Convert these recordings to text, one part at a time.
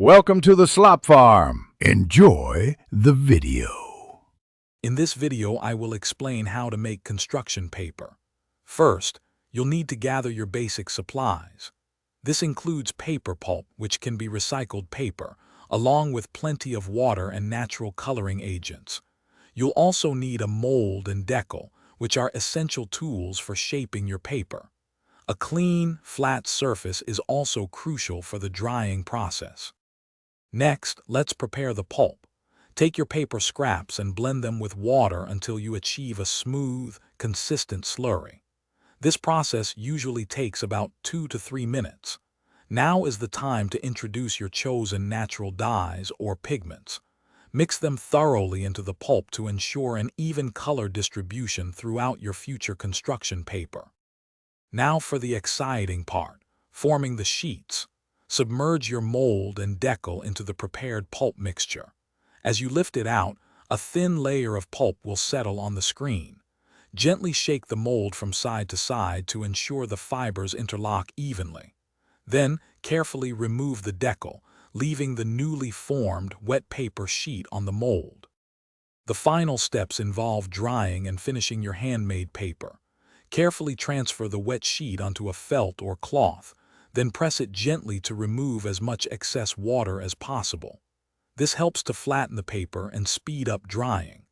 Welcome to the Slop Farm. Enjoy the video. In this video, I will explain how to make construction paper. First, you'll need to gather your basic supplies. This includes paper pulp, which can be recycled paper, along with plenty of water and natural coloring agents. You'll also need a mold and decal, which are essential tools for shaping your paper. A clean, flat surface is also crucial for the drying process. Next, let's prepare the pulp. Take your paper scraps and blend them with water until you achieve a smooth, consistent slurry. This process usually takes about 2 to 3 minutes. Now is the time to introduce your chosen natural dyes or pigments. Mix them thoroughly into the pulp to ensure an even color distribution throughout your future construction paper. Now for the exciting part, forming the sheets. Submerge your mold and decal into the prepared pulp mixture. As you lift it out, a thin layer of pulp will settle on the screen. Gently shake the mold from side to side to ensure the fibers interlock evenly. Then, carefully remove the decal, leaving the newly formed wet paper sheet on the mold. The final steps involve drying and finishing your handmade paper. Carefully transfer the wet sheet onto a felt or cloth, then press it gently to remove as much excess water as possible. This helps to flatten the paper and speed up drying.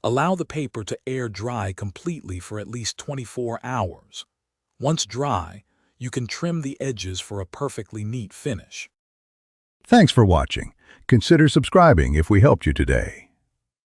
Allow the paper to air dry completely for at least 24 hours. Once dry, you can trim the edges for a perfectly neat finish. Thanks for watching. Consider subscribing if we helped you today.